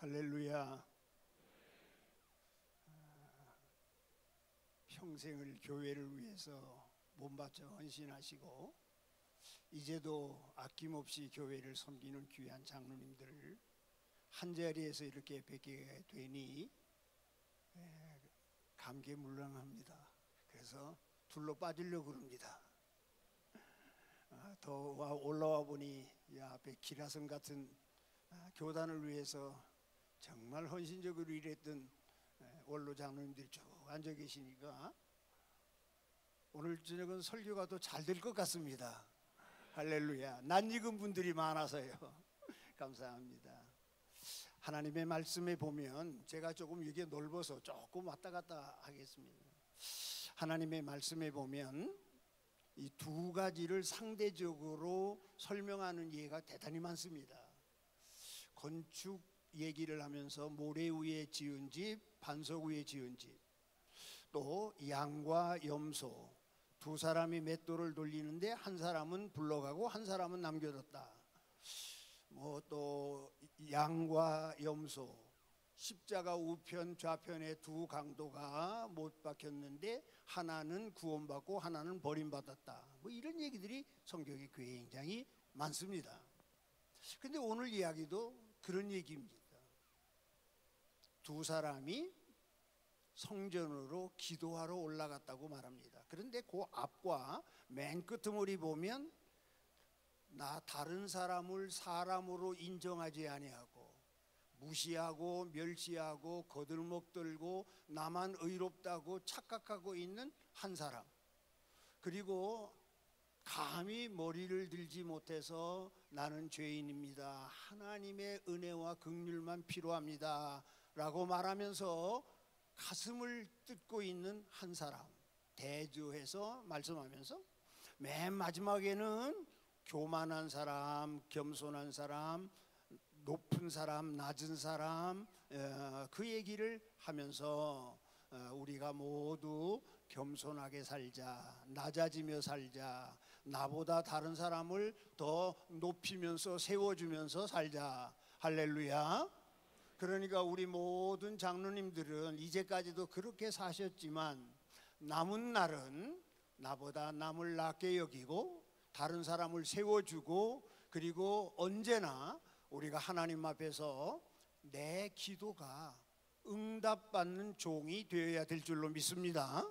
할렐루야. 평생을 교회를 위해서 몸바쳐 헌신하시고 이제도 아낌없이 교회를 섬기는 귀한 장로님들을 한자리에서 이렇게 뵙게 되니 감개무량합니다. 그래서 둘러 빠지려고 그럽니다. 더 올라와 보니 이 앞에 기라성 같은 교단을 위해서 정말 헌신적으로 일했던 원로 장로님들이 쭉 앉아 계시니까 오늘 저녁은 설교가 더 잘 될 것 같습니다. 할렐루야. 낯익은 분들이 많아서요. 감사합니다. 하나님의 말씀에 보면 제가 조금 이게 넓어서 조금 왔다 갔다 하겠습니다. 하나님의 말씀에 보면 이 두 가지를 상대적으로 설명하는 예가 대단히 많습니다. 건축 얘기를 하면서 모래 위에 지은 집, 반석 위에 지은 집, 또 양과 염소, 두 사람이 맷돌을 돌리는데 한 사람은 불러가고 한 사람은 남겨뒀다. 또 양과 염소, 십자가 우편 좌편에 두 강도가 못 박혔는데 하나는 구원받고 하나는 버림받았다. 이런 얘기들이 성경에 굉장히 많습니다. 근데 오늘 이야기도 그런 얘기입니다. 두 사람이 성전으로 기도하러 올라갔다고 말합니다. 그런데 그 앞과 맨 끄트머리 보면 나 다른 사람을 사람으로 인정하지 아니하고 무시하고 멸시하고 거들먹들고 나만 의롭다고 착각하고 있는 한 사람, 그리고 감히 머리를 들지 못해서 나는 죄인입니다, 하나님의 은혜와 긍휼만 필요합니다 라고 말하면서 가슴을 뜯고 있는 한 사람 대조해서 말씀하면서 맨 마지막에는 교만한 사람, 겸손한 사람, 높은 사람, 낮은 사람, 그 얘기를 하면서 우리가 모두 겸손하게 살자, 낮아지며 살자, 나보다 다른 사람을 더 높이면서 세워주면서 살자. 할렐루야. 그러니까 우리 모든 장로님들은 이제까지도 그렇게 사셨지만 남은 날은 나보다 남을 낮게 여기고 다른 사람을 세워주고, 그리고 언제나 우리가 하나님 앞에서 내 기도가 응답받는 종이 되어야 될 줄로 믿습니다.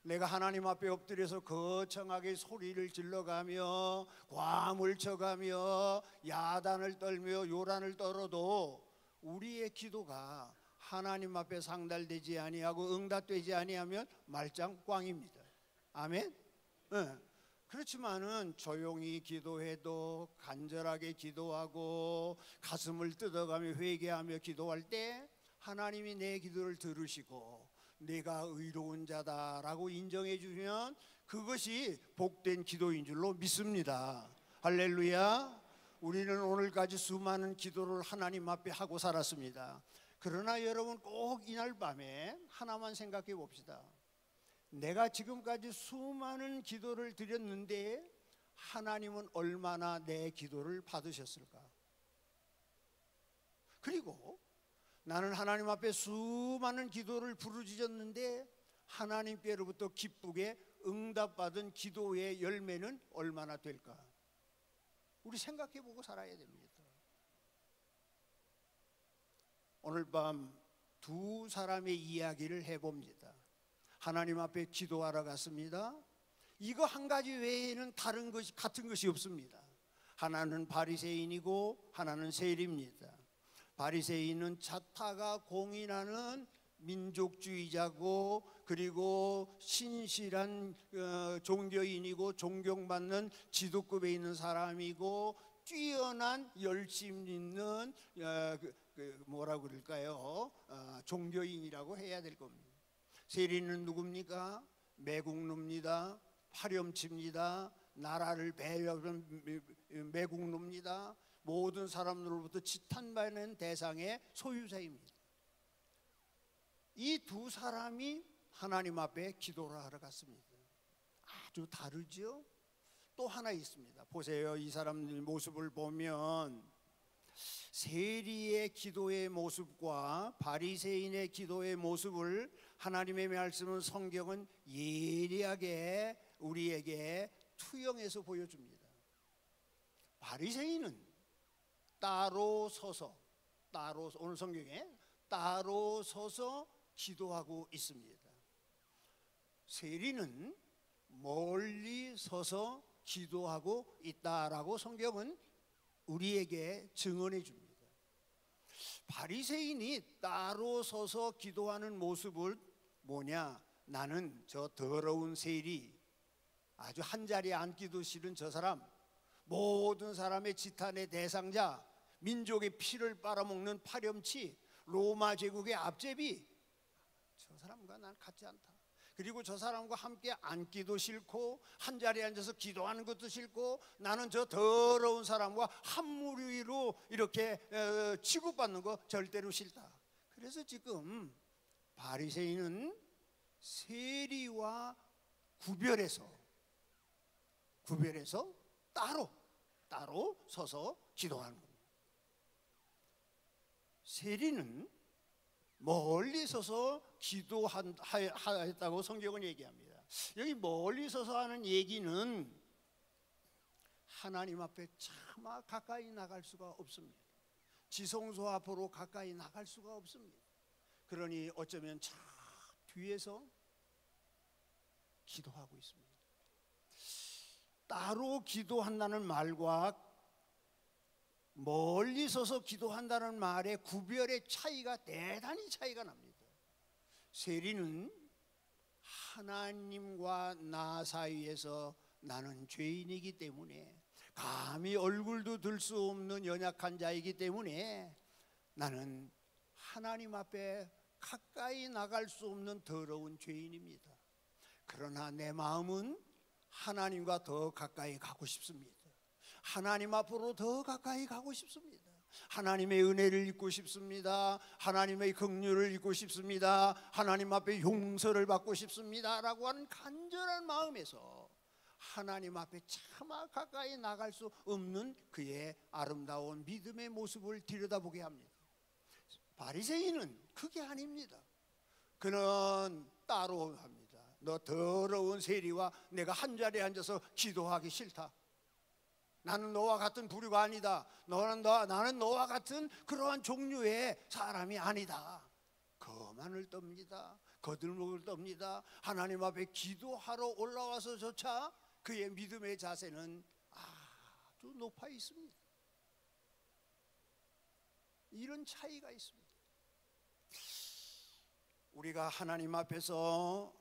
내가 하나님 앞에 엎드려서 거창하게 소리를 질러가며 꽐을 쳐가며 야단을 떨며 요란을 떨어도 우리의 기도가 하나님 앞에 상달되지 아니하고 응답되지 아니하면 말짱 꽝입니다. 아멘? 네. 그렇지만은 조용히 기도해도, 간절하게 기도하고 가슴을 뜯어가며 회개하며 기도할 때 하나님이 내 기도를 들으시고 내가 의로운 자다라고 인정해 주면 그것이 복된 기도인 줄로 믿습니다. 할렐루야. 우리는 오늘까지 수많은 기도를 하나님 앞에 하고 살았습니다. 그러나 여러분 꼭 이날 밤에 하나만 생각해 봅시다. 내가 지금까지 수많은 기도를 드렸는데 하나님은 얼마나 내 기도를 받으셨을까? 그리고 나는 하나님 앞에 수많은 기도를 부르짖었는데 하나님께로부터 기쁘게 응답받은 기도의 열매는 얼마나 될까? 우리 생각해보고 살아야 됩니다. 오늘 밤 두 사람의 이야기를 해봅니다. 하나님 앞에 기도하러 갔습니다. 이거 한 가지 외에는 다른 것이 같은 것이 없습니다. 하나는 바리새인이고 하나는 세리입니다. 바리새인은 자타가 공인하는 민족주의자고, 그리고 신실한 종교인이고 존경받는 지도급에 있는 사람이고 뛰어난 열심 있는 뭐라고 그럴까요? 종교인이라고 해야 될 겁니다. 세리는 누굽니까? 매국노입니다. 파렴치입니다. 나라를 배려하는 매국노입니다. 모든 사람들로부터 지탄받는 대상의 소유자입니다. 이 두 사람이 하나님 앞에 기도를 하러 갔습니다. 아주 다르죠? 또 하나 있습니다. 보세요. 이 사람들 모습을 보면 세리의 기도의 모습과 바리새인의 기도의 모습을 하나님의 말씀은, 성경은 예리하게 우리에게 투영해서 보여줍니다. 바리새인은 따로 서서, 오늘 성경에 따로 서서 기도하고 있습니다. 세리는 멀리 서서 기도하고 있다라고 성경은 우리에게 증언해 줍니다. 바리새인이 따로 서서 기도하는 모습을 뭐냐? 나는 저 더러운 세리, 아주 한자리에 앉기도 싫은 저 사람, 모든 사람의 지탄의 대상자, 민족의 피를 빨아먹는 파렴치, 로마 제국의 앞제비, 저 사람과 난 같지 않다. 그리고 저 사람과 함께 앉기도 싫고 한자리에 앉아서 기도하는 것도 싫고 나는 저 더러운 사람과 한 무리로 이렇게 취급받는 거 절대로 싫다. 그래서 지금 바리새인은 세리와 구별해서 따로 서서 기도하는 겁니다. 세리는 멀리 서서 기도하였다고 성경은 얘기합니다. 여기 멀리 서서 하는 얘기는 하나님 앞에 차마 가까이 나갈 수가 없습니다. 지성소 앞으로 가까이 나갈 수가 없습니다. 그러니 어쩌면 저 뒤에서 기도하고 있습니다. 따로 기도한다는 말과 멀리 서서 기도한다는 말의 구별의 차이가 대단히 차이가 납니다. 세리는 하나님과 나 사이에서 나는 죄인이기 때문에, 감히 얼굴도 들 수 없는 연약한 자이기 때문에 나는 하나님 앞에 가까이 나갈 수 없는 더러운 죄인입니다. 그러나 내 마음은 하나님과 더 가까이 가고 싶습니다. 하나님 앞으로 더 가까이 가고 싶습니다. 하나님의 은혜를 입고 싶습니다. 하나님의 긍휼을 입고 싶습니다. 하나님 앞에 용서를 받고 싶습니다 라고 하는 간절한 마음에서 하나님 앞에 차마 가까이 나갈 수 없는 그의 아름다운 믿음의 모습을 들여다보게 합니다. 바리새인은 그게 아닙니다. 그는 따로 합니다. 너 더러운 세리와 내가 한자리에 앉아서 기도하기 싫다. 나는 너와 같은 부류가 아니다. 나는 너와 같은 그러한 종류의 사람이 아니다. 거만을 떱니다. 거들먹을 떱니다. 하나님 앞에 기도하러 올라와서조차 그의 믿음의 자세는 아주 높아 있습니다. 이런 차이가 있습니다. 우리가 하나님 앞에서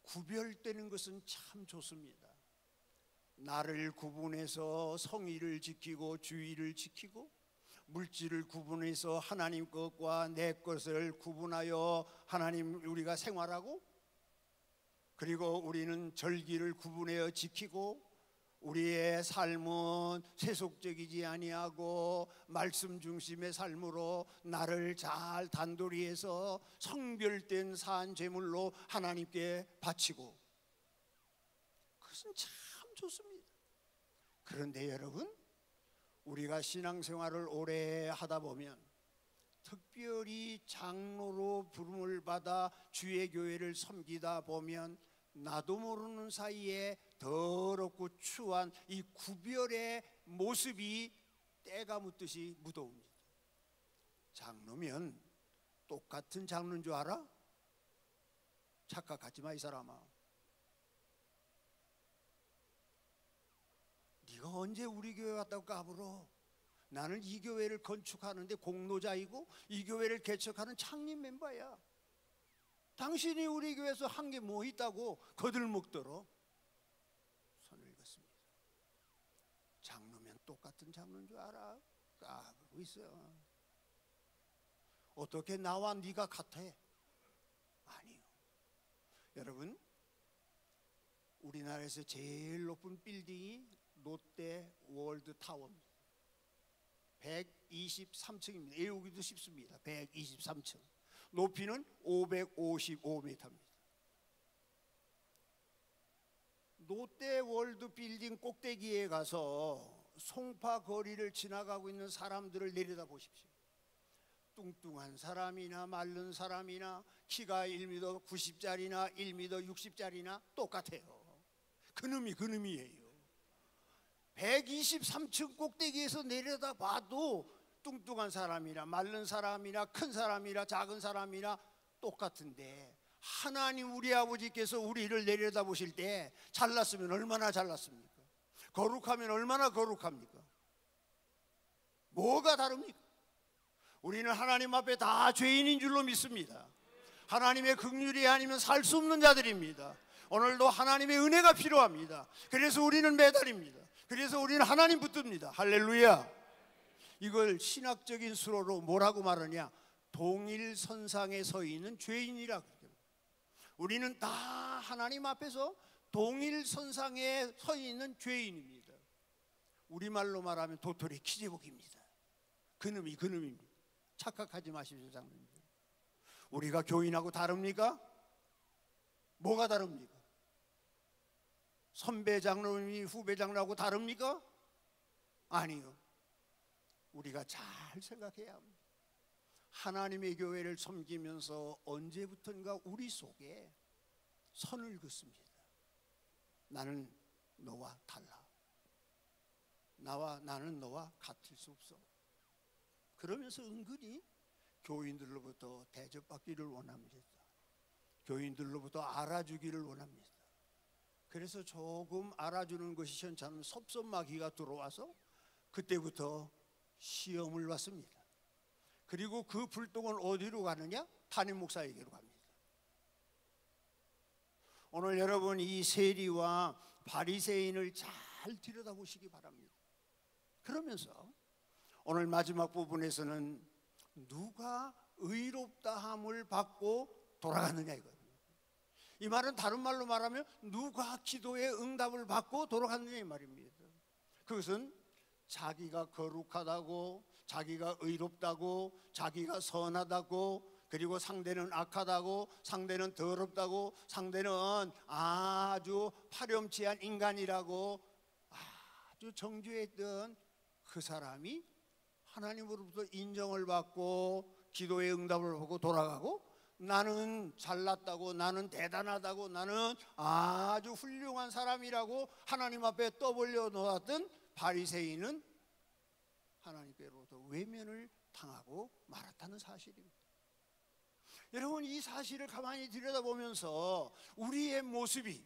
구별되는 것은 참 좋습니다. 나를 구분해서 성의를 지키고 주의를 지키고, 물질을 구분해서 하나님 것과 내 것을 구분하여 하나님 우리가 생활하고, 그리고 우리는 절기를 구분하여 지키고, 우리의 삶은 세속적이지 아니하고 말씀 중심의 삶으로 나를 잘 단도리해서 성별된 산 제물로 하나님께 바치고, 그것은 참 좋습니다. 그런데 여러분, 우리가 신앙생활을 오래 하다 보면, 특별히 장로로 부름을 받아 주의 교회를 섬기다 보면 나도 모르는 사이에 더럽고 추한 이 구별의 모습이 때가 묻듯이 묻어옵니다. 장로면 똑같은 장로인 줄 알아? 착각하지 마, 이 사람아. 네가 언제 우리 교회 왔다고 까불어? 나는 이 교회를 건축하는데 공로자이고 이 교회를 개척하는 창립 멤버야. 당신이 우리 교회에서 한 게 뭐 있다고 거들먹더러 손을 걷습니다. 장로면 똑같은 장로인 줄 알아? 까불고 있어. 어떻게 나와 네가 같아? 아니요. 여러분, 우리나라에서 제일 높은 빌딩이 롯데 월드 타워입니다. 123층입니다. 외우기도 쉽습니다. 123층. 높이는 555m입니다. 롯데 월드 빌딩 꼭대기에 가서 송파 거리를 지나가고 있는 사람들을 내려다 보십시오. 뚱뚱한 사람이나 마른 사람이나 키가 1m 90짜리나 1m 60짜리나 똑같아요. 그놈이에요. 123층 꼭대기에서 내려다 봐도 뚱뚱한 사람이나 마른 사람이나 큰 사람이나 작은 사람이나 똑같은데, 하나님 우리 아버지께서 우리를 내려다 보실 때 잘났으면 얼마나 잘났습니까? 거룩하면 얼마나 거룩합니까? 뭐가 다릅니까? 우리는 하나님 앞에 다 죄인인 줄로 믿습니다. 하나님의 긍휼이 아니면 살 수 없는 자들입니다. 오늘도 하나님의 은혜가 필요합니다. 그래서 우리는 매달립니다. 그래서 우리는 하나님 붙듭니다. 할렐루야. 이걸 신학적인 수로로 뭐라고 말하냐? 동일선상에 서 있는 죄인이라 그래요. 우리는 다 하나님 앞에서 동일선상에 서 있는 죄인입니다. 우리말로 말하면 도토리 키제복입니다. 그놈입니다. 착각하지 마십시오, 장로님들. 우리가 교인하고 다릅니까? 뭐가 다릅니까? 선배 장로님이 후배 장로하고 다릅니까? 아니요. 우리가 잘 생각해야 합니다. 하나님의 교회를 섬기면서 언제부턴가 우리 속에 선을 긋습니다. 나는 너와 달라. 나는 너와 같을 수 없어. 그러면서 은근히 교인들로부터 대접받기를 원합니다. 교인들로부터 알아주기를 원합니다. 그래서 조금 알아주는 것이 현찮은 섭섭마귀가 들어와서 그때부터 시험을 받습니다. 그리고 그 불똥은 어디로 가느냐? 담임 목사에게로 갑니다. 오늘 여러분 이 세리와 바리새인을 잘 들여다보시기 바랍니다. 그러면서 오늘 마지막 부분에서는 누가 의롭다함을 받고 돌아가느냐 이거예요. 이 말은 다른 말로 말하면 누가 기도의 응답을 받고 돌아가느냐 이 말입니다. 그것은 자기가 거룩하다고, 자기가 의롭다고, 자기가 선하다고, 그리고 상대는 악하다고, 상대는 더럽다고, 상대는 아주 파렴치한 인간이라고 아주 정죄했던 그 사람이 하나님으로부터 인정을 받고 기도의 응답을 받고 돌아가고, 나는 잘났다고, 나는 대단하다고, 나는 아주 훌륭한 사람이라고 하나님 앞에 떠벌려 놓았던 바리새인은 하나님께로부터 외면을 당하고 말았다는 사실입니다. 여러분 이 사실을 가만히 들여다보면서 우리의 모습이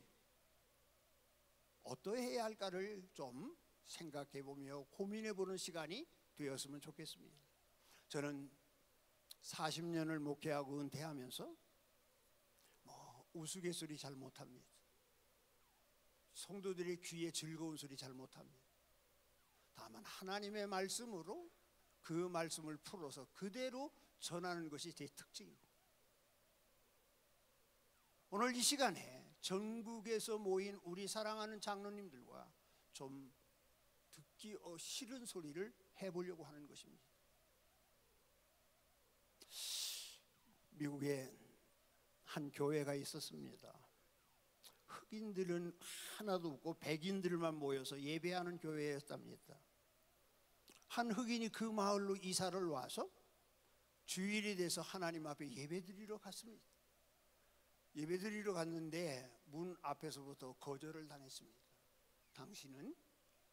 어떠해야 할까를 좀 생각해보며 고민해보는 시간이 되었으면 좋겠습니다. 저는 40년을 목회하고 은퇴하면서 우스갯소리 잘 못합니다. 성도들의 귀에 즐거운 소리 잘 못합니다. 다만 하나님의 말씀으로 그 말씀을 풀어서 그대로 전하는 것이 제 특징입니다. 오늘 이 시간에 전국에서 모인 우리 사랑하는 장로님들과 좀 듣기 싫은 소리를 해보려고 하는 것입니다. 미국에 한 교회가 있었습니다. 흑인들은 하나도 없고 백인들만 모여서 예배하는 교회였답니다. 한 흑인이 그 마을로 이사를 와서 주일이 돼서 하나님 앞에 예배드리러 갔습니다. 예배드리러 갔는데 문 앞에서부터 거절을 당했습니다. 당신은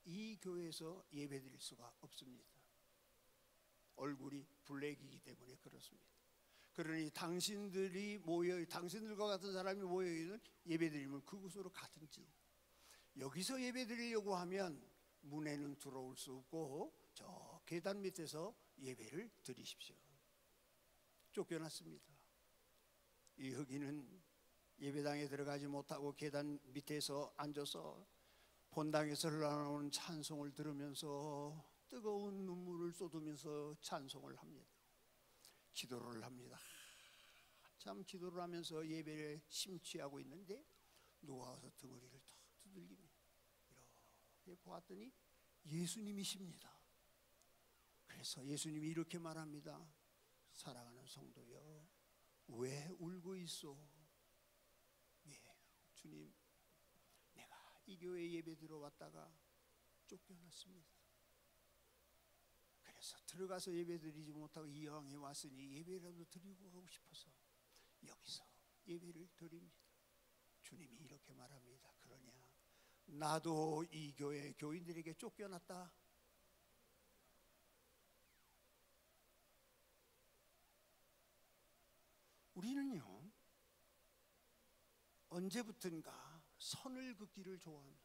이 교회에서 예배드릴 수가 없습니다. 얼굴이 블랙이기 때문에 그렇습니다. 그러니 당신들과 같은 사람이 모여 있는 예배드리면 그곳으로 가든지, 여기서 예배드리려고 하면 문에는 들어올 수 없고 저 계단 밑에서 예배를 드리십시오. 쫓겨났습니다. 이 흑인은 예배당에 들어가지 못하고 계단 밑에서 앉아서 본당에서 흘러나오는 찬송을 들으면서 뜨거운 눈물을 쏟으면서 찬송을 합니다. 기도를 합니다. 참 기도를 하면서 예배에 심취하고 있는데 누가 와서 등허리를 탁 두들깁니다. 이렇게 보았더니 예수님이십니다. 그래서 예수님이 이렇게 말합니다. 사랑하는 성도여, 왜 울고 있소? 예, 주님, 내가 이 교회 예배 들어왔다가 쫓겨났습니다. 그래서 들어가서 예배 드리지 못하고 이왕에 왔으니 예배라도 드리고 가고 싶어서 여기서 예배를 드립니다. 주님이 이렇게 말합니다. 그러냐, 나도 이 교회 교인들에게 쫓겨났다. 우리는요, 언제부턴가 선을 긋기를 좋아합니다.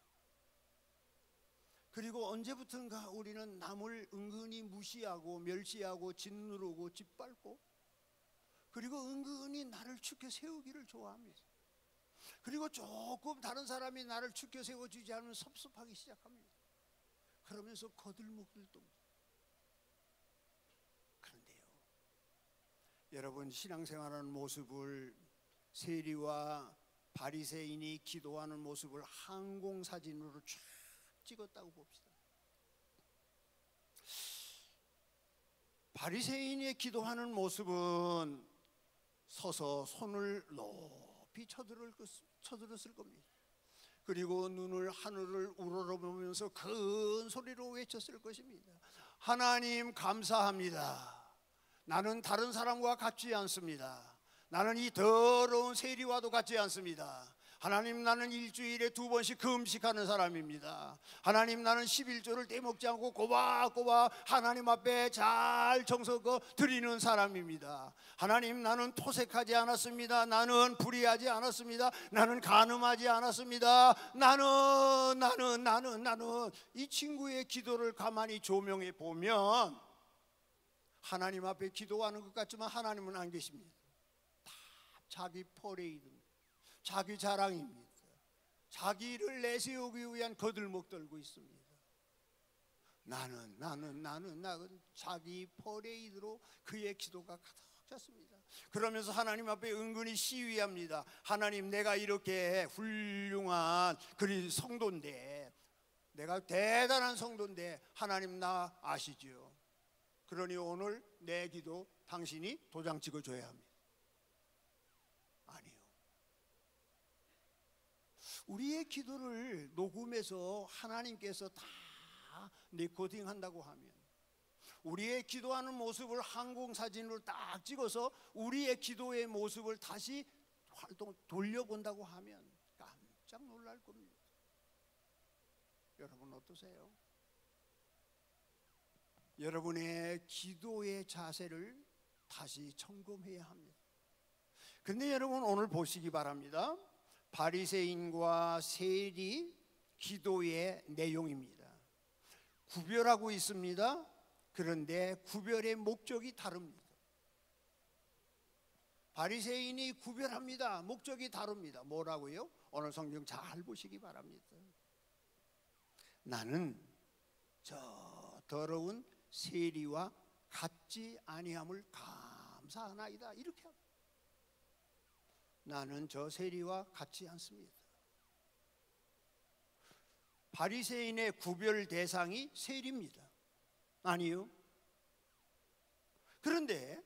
그리고 언제부턴가 우리는 남을 은근히 무시하고 멸시하고 짓누르고 짓밟고, 그리고 은근히 나를 축켜 세우기를 좋아합니다. 그리고 조금 다른 사람이 나를 축켜 세워주지 않으면 섭섭하기 시작합니다. 그러면서 거들먹들도. 그런데요, 여러분, 신앙생활하는 모습을, 세리와 바리새인이 기도하는 모습을 항공사진으로 쫙 찍었다고 봅시다. 바리새인이 기도하는 모습은 서서 손을 높이 쳐들었을 겁니다. 그리고 눈을 하늘을 우러러보면서 큰 소리로 외쳤을 것입니다. 하나님 감사합니다. 나는 다른 사람과 같지 않습니다. 나는 이 더러운 세리와도 같지 않습니다. 하나님, 나는 일주일에 2번씩 금식하는 사람입니다. 하나님, 나는 11조를 떼먹지 않고 꼬박꼬박 하나님 앞에 잘 정성껏 드리는 사람입니다. 하나님, 나는 토색하지 않았습니다. 나는 불의하지 않았습니다. 나는 간음하지 않았습니다. 나는 이 친구의 기도를 가만히 조명해 보면 하나님 앞에 기도하는 것 같지만 하나님은 안 계십니다. 다 자기 퍼레이드입니다. 자기 자랑입니다. 자기를 내세우기 위한 거들먹 떨고 있습니다. 나는 자기 퍼레이드로 그의 기도가 가득 찼습니다. 그러면서 하나님 앞에 은근히 시위합니다. 하나님, 내가 이렇게 훌륭한 성도인데, 내가 대단한 성도인데 하나님 나 아시죠? 그러니 오늘 내 기도 당신이 도장 찍어줘야 합니다. 아니요. 우리의 기도를 녹음해서 하나님께서 다 레코딩 한다고 하면, 우리의 기도하는 모습을 항공사진으로 딱 찍어서 우리의 기도의 모습을 다시 돌려본다고 하면 깜짝 놀랄 겁니다. 여러분 어떠세요? 여러분의 기도의 자세를 다시 점검해야 합니다. 근데 여러분, 오늘 보시기 바랍니다. 바리새인과 세리 기도의 내용입니다. 구별하고 있습니다. 그런데 구별의 목적이 다릅니다. 바리새인이 구별합니다. 목적이 다릅니다. 뭐라고요? 오늘 성경 잘 보시기 바랍니다. 나는 저 더러운 세리와 같지 아니함을 감사하나이다, 이렇게 합니다. 나는 저 세리와 같지 않습니다. 바리새인의 구별 대상이 세리입니다. 아니요. 그런데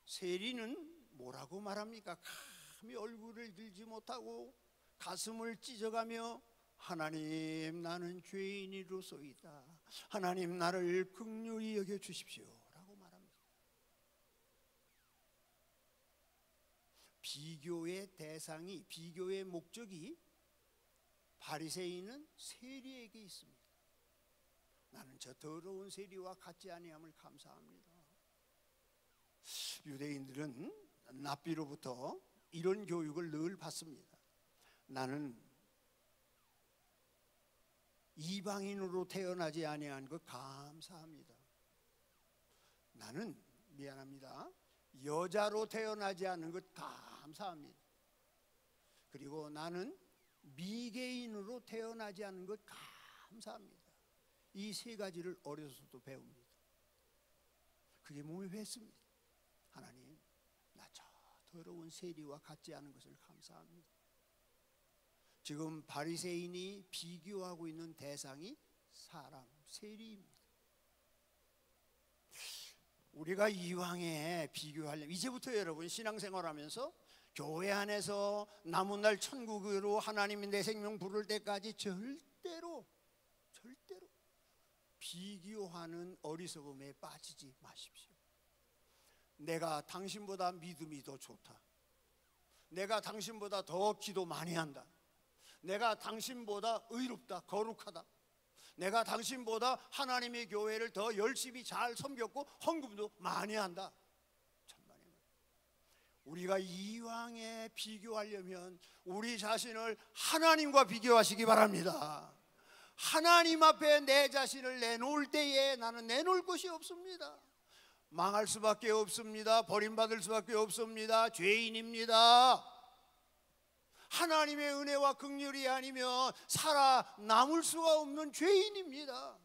세리는 뭐라고 말합니까? 감히 얼굴을 들지 못하고 가슴을 찢어가며, 하나님, 나는 죄인이로소이다. 하나님, 나를 긍휼히 여겨 주십시오 라고 말합니다. 비교의 대상이, 비교의 목적이 바리새인은 세리에게 있습니다. 나는 저 더러운 세리와 같지 아니함을 감사합니다. 유대인들은 납비로부터 이런 교육을 늘 받습니다. 나는 이방인으로 태어나지 아니한 것 감사합니다. 나는 미안합니다. 여자로 태어나지 않은 것 감사합니다. 그리고 나는 미개인으로 태어나지 않은 것 감사합니다. 이 세 가지를 어려서도 배웁니다. 그게 몸에 뱄습니다. 하나님, 나 저 더러운 세리와 같지 않은 것을 감사합니다. 지금 바리새인이 비교하고 있는 대상이 사람, 세리입니다. 우리가 이왕에 비교하려면, 이제부터 여러분 신앙생활하면서 교회 안에서 남은 날 천국으로 하나님이 내 생명 부를 때까지 절대로 비교하는 어리석음에 빠지지 마십시오. 내가 당신보다 믿음이 더 좋다. 내가 당신보다 더 기도 많이 한다. 내가 당신보다 의롭다, 거룩하다. 내가 당신보다 하나님의 교회를 더 열심히 잘 섬겼고 헌금도 많이 한다. 천만에는 우리가 이왕에 비교하려면 우리 자신을 하나님과 비교하시기 바랍니다. 하나님 앞에 내 자신을 내놓을 때에 나는 내놓을 것이 없습니다. 망할 수밖에 없습니다. 버림받을 수밖에 없습니다. 죄인입니다. 하나님의 은혜와 긍휼이 아니면 살아남을 수가 없는 죄인입니다.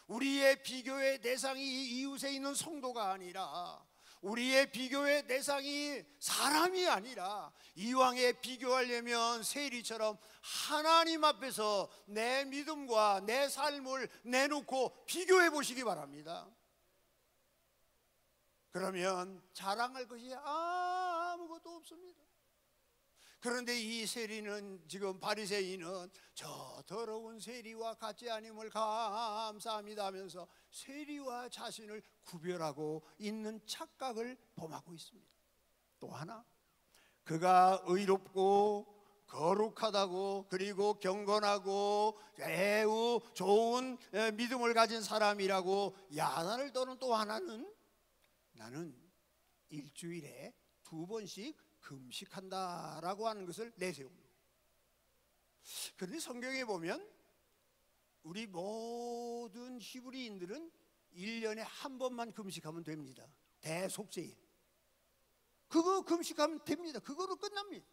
우리의 비교의 대상이 이웃에 있는 성도가 아니라, 우리의 비교의 대상이 사람이 아니라, 이왕에 비교하려면 세리처럼 하나님 앞에서 내 믿음과 내 삶을 내놓고 비교해 보시기 바랍니다. 그러면 자랑할 것이 아무것도 없습니다. 그런데 이 세리는, 지금 바리새인은 저 더러운 세리와 같지 아님을 감사합니다 하면서 세리와 자신을 구별하고 있는 착각을 범하고 있습니다. 또 하나, 그가 의롭고 거룩하다고, 그리고 경건하고 매우 좋은 믿음을 가진 사람이라고 야단을 떠는 또 하나는, 나는 일주일에 2번씩 금식한다라고 하는 것을 내세웁니다. 그런데 성경에 보면 우리 모든 히브리인들은 1년에 한 번만 금식하면 됩니다. 대속죄일. 그거 금식하면 됩니다. 그거로 끝납니다.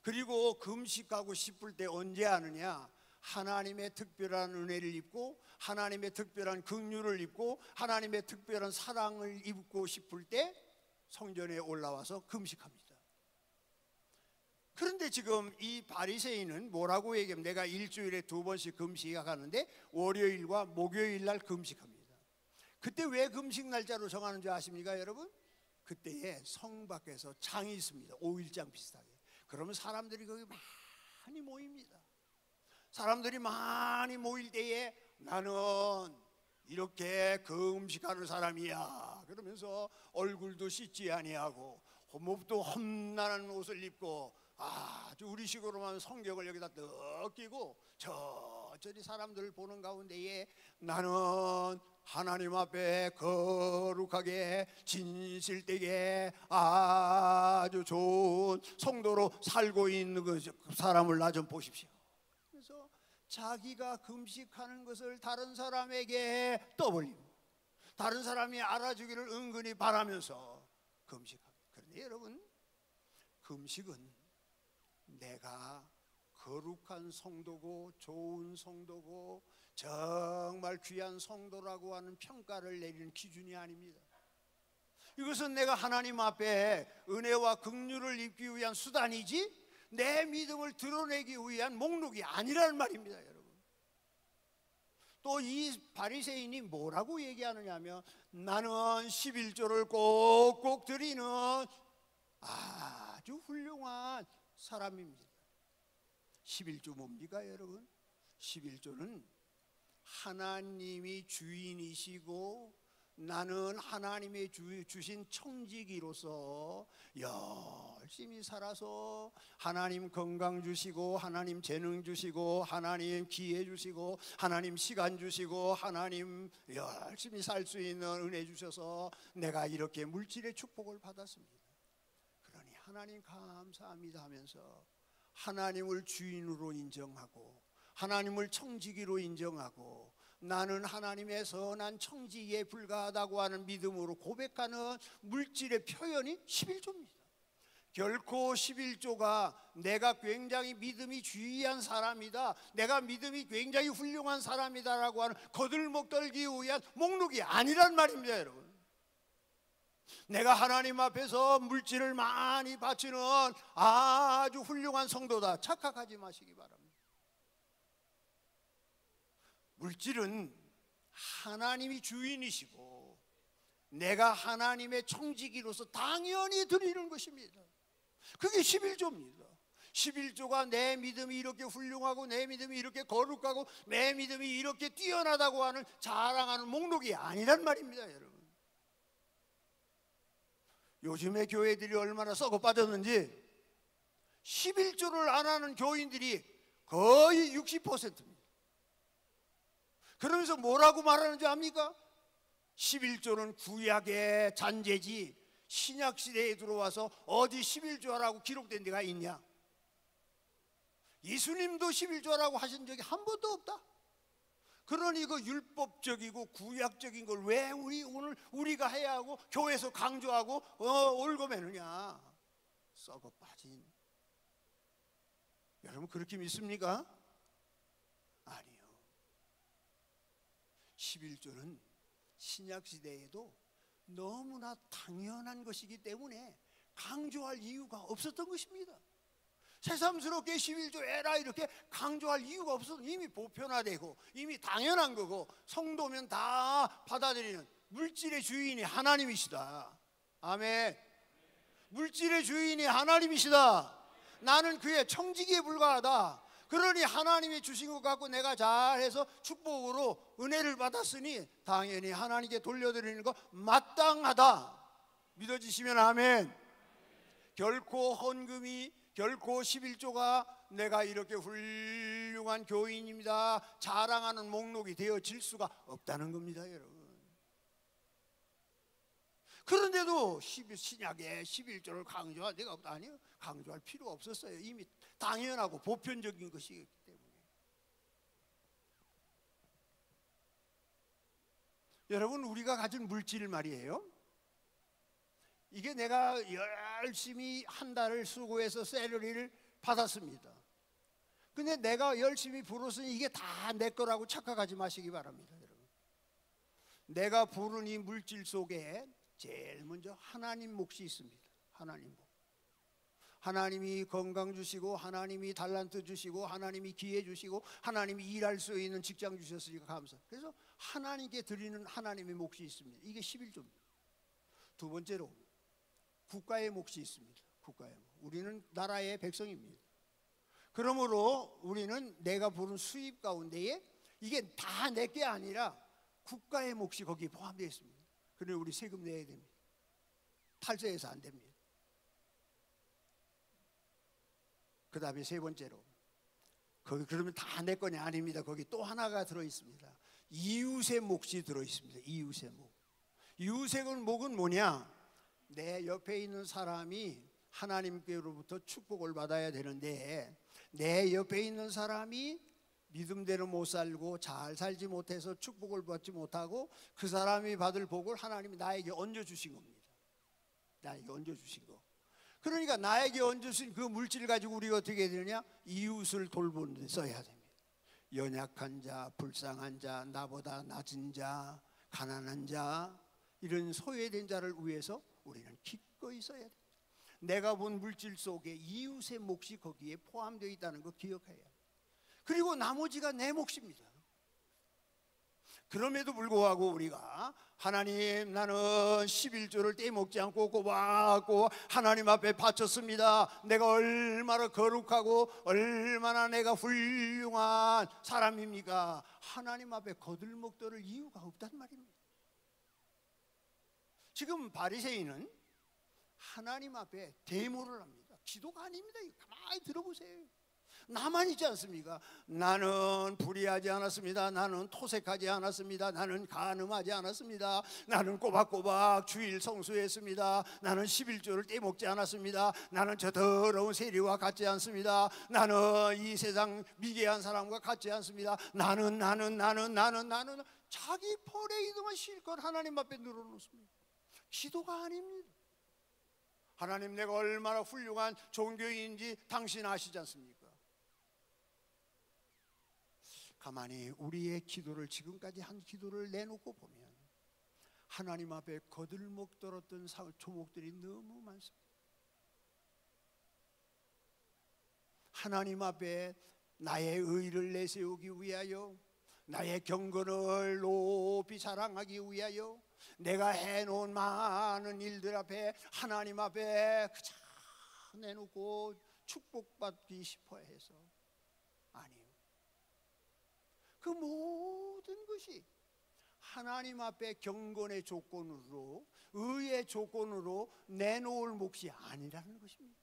그리고 금식하고 싶을 때 언제 하느냐? 하나님의 특별한 은혜를 입고 하나님의 특별한 긍휼을 입고 하나님의 특별한 사랑을 입고 싶을 때 성전에 올라와서 금식합니다. 그런데 지금 이 바리새인은 뭐라고 얘기하면, 내가 일주일에 2번씩 금식하는데 월요일과 목요일 날 금식합니다. 그때 왜 금식 날짜로 정하는 줄 아십니까 여러분? 그때에 성 밖에서 장이 있습니다. 5일장 비슷하게. 그러면 사람들이 거기 많이 모입니다. 사람들이 많이 모일 때에 나는 이렇게 금식하는 사람이야 그러면서 얼굴도 씻지 아니하고 몸도 험난한 옷을 입고 아주 우리식으로 하면 성경을 여기다 떡 끼고 천천히 사람들을 보는 가운데에 나는 하나님 앞에 거룩하게 진실되게 아주 좋은 성도로 살고 있는 그 사람을 나 좀 보십시오. 그래서 자기가 금식하는 것을 다른 사람에게 떠벌리고 다른 사람이 알아주기를 은근히 바라면서 금식합니다. 그런데 여러분, 금식은 내가 거룩한 성도고 좋은 성도고 정말 귀한 성도라고 하는 평가를 내리는 기준이 아닙니다. 이것은 내가 하나님 앞에 은혜와 긍휼을 입기 위한 수단이지 내 믿음을 드러내기 위한 목록이 아니라는 말입니다. 여러분, 또 이 바리새인이 뭐라고 얘기하느냐 하면, 나는 11조를 꼭꼭 드리는 아주 훌륭한 사람입니다. 11조 뭡니까 여러분? 11조는 하나님이 주인이시고 나는 하나님의 주신 청지기로서 열심히 살아서 하나님 건강 주시고 하나님 재능 주시고 하나님 기회 주시고 하나님 시간 주시고 하나님 열심히 살 수 있는 은혜 주셔서 내가 이렇게 물질의 축복을 받았습니다. 그러니 하나님 감사합니다 하면서 하나님을 주인으로 인정하고 하나님을 청지기로 인정하고 나는 하나님의 선한 청지기에 불과하다고 하는 믿음으로 고백하는 물질의 표현이 11조입니다. 결코 11조가 내가 굉장히 믿음이 귀한 사람이다, 내가 믿음이 굉장히 훌륭한 사람이다라고 하는 거들먹 떨기 위한 목록이 아니란 말입니다. 여러분, 내가 하나님 앞에서 물질을 많이 바치는 아주 훌륭한 성도다 착각하지 마시기 바랍니다. 물질은 하나님이 주인이시고 내가 하나님의 청지기로서 당연히 드리는 것입니다. 그게 11조입니다. 11조가 내 믿음이 이렇게 훌륭하고 내 믿음이 이렇게 거룩하고 내 믿음이 이렇게 뛰어나다고 하는 자랑하는 목록이 아니란 말입니다, 여러분. 요즘에 교회들이 얼마나 썩어 빠졌는지 11조를 안 하는 교인들이 거의 60%입니다. 그러면서 뭐라고 말하는지 압니까? 11조는 구약의 잔재지 신약시대에 들어와서 어디 11조라고 기록된 데가 있냐? 예수님도 11조라고 하신 적이 한 번도 없다. 그러니 그 율법적이고 구약적인 걸 왜 오늘 우리가 해야 하고 교회에서 강조하고 올고매느냐? 썩어 빠진. 여러분 그렇게 믿습니까? 아니요. 11조는 신약시대에도 너무나 당연한 것이기 때문에 강조할 이유가 없었던 것입니다. 새삼스럽게 11조 해라 이렇게 강조할 이유가 없어서 이미 보편화되고 이미 당연한 거고 성도면 다 받아들이는 물질의 주인이 하나님이시다. 아멘. 물질의 주인이 하나님이시다. 나는 그의 청지기에 불과하다. 그러니 하나님이 주신 것 갖고 내가 잘해서 축복으로 은혜를 받았으니 당연히 하나님께 돌려드리는 거 마땅하다. 믿어지시면 아멘. 결코 헌금이 결코 11조가 내가 이렇게 훌륭한 교인입니다 자랑하는 목록이 되어질 수가 없다는 겁니다, 여러분. 그런데도 신약에 11조를 강조할 데가 없다. 아니요, 강조할 필요 없었어요. 이미 당연하고 보편적인 것이기 때문에. 여러분 우리가 가진 물질 말이에요, 이게 내가 열심히 한 달을 수고해서 샐러리를 받았습니다. 근데 내가 열심히 벌었으니 이게 다 내 거라고 착각하지 마시기 바랍니다, 여러분. 내가 부른 이 물질 속에 제일 먼저 하나님 몫이 있습니다. 하나님 몫. 하나님이 건강 주시고 하나님이 달란트 주시고 하나님이 기회 주시고 하나님이 일할 수 있는 직장 주셨으니까 감사. 그래서 하나님께 드리는 하나님의 몫이 있습니다. 이게 11조입니다. 두 번째로 국가의 몫이 있습니다. 국가의 몫. 우리는 나라의 백성입니다. 그러므로 우리는 내가 부른 수입 가운데에 이게 다 내 게 아니라 국가의 몫이 거기에 포함되어 있습니다. 그러니 우리 세금 내야 됩니다. 탈세해서 안 됩니다. 그 다음에 세 번째로 거기 그러면 다 내 거냐? 아닙니다. 거기 또 하나가 들어있습니다. 이웃의 몫이 들어있습니다. 이웃의 몫. 이웃의 몫은 뭐냐? 내 옆에 있는 사람이 하나님께로부터 축복을 받아야 되는데 내 옆에 있는 사람이 믿음대로 못 살고 잘 살지 못해서 축복을 받지 못하고 그 사람이 받을 복을 하나님이 나에게 얹어주신 겁니다. 나에게 얹어주신 거. 그러니까 나에게 얹어주신 그 물질을 가지고 우리가 어떻게 해야 되느냐? 이웃을 돌보는 데 써야 됩니다. 연약한 자, 불쌍한 자, 나보다 낮은 자, 가난한 자, 이런 소외된 자를 위해서 우리는 기꺼이 써야 됩니다. 내가 본 물질 속에 이웃의 몫이 거기에 포함되어 있다는 거 기억해야 합니다. 그리고 나머지가 내 몫입니다. 그럼에도 불구하고 우리가 하나님 나는 11조를 떼먹지 않고 꼬박꼬박 하나님 앞에 바쳤습니다. 내가 얼마나 거룩하고 얼마나 내가 훌륭한 사람입니까? 하나님 앞에 거들먹거릴 이유가 없단 말입니다. 지금 바리새인은 하나님 앞에 데모를 합니다. 기도가 아닙니다. 가만히 들어보세요. 나만 있지 않습니까? 나는 불의하지 않았습니다. 나는 토색하지 않았습니다. 나는 간음하지 않았습니다. 나는 꼬박꼬박 주일 성수했습니다. 나는 11조를 떼먹지 않았습니다. 나는 저 더러운 세리와 같지 않습니다. 나는 이 세상 미개한 사람과 같지 않습니다. 나는 자기 퍼레이드만 실컷 하나님 앞에 늘어놓습니다. 기도가 아닙니다. 하나님 내가 얼마나 훌륭한 종교인인지 당신 아시지 않습니까? 가만히 우리의 기도를 지금까지 한 기도를 내놓고 보면 하나님 앞에 거들먹들었던 조목들이 너무 많습니다. 하나님 앞에 나의 의를 내세우기 위하여 나의 경건을 높이 자랑하기 위하여 내가 해놓은 많은 일들 앞에 하나님 앞에 그저 내놓고 축복받기 싶어 해서 아니요. 그 모든 것이 하나님 앞에 경건의 조건으로, 의의 조건으로 내놓을 몫이 아니라는 것입니다.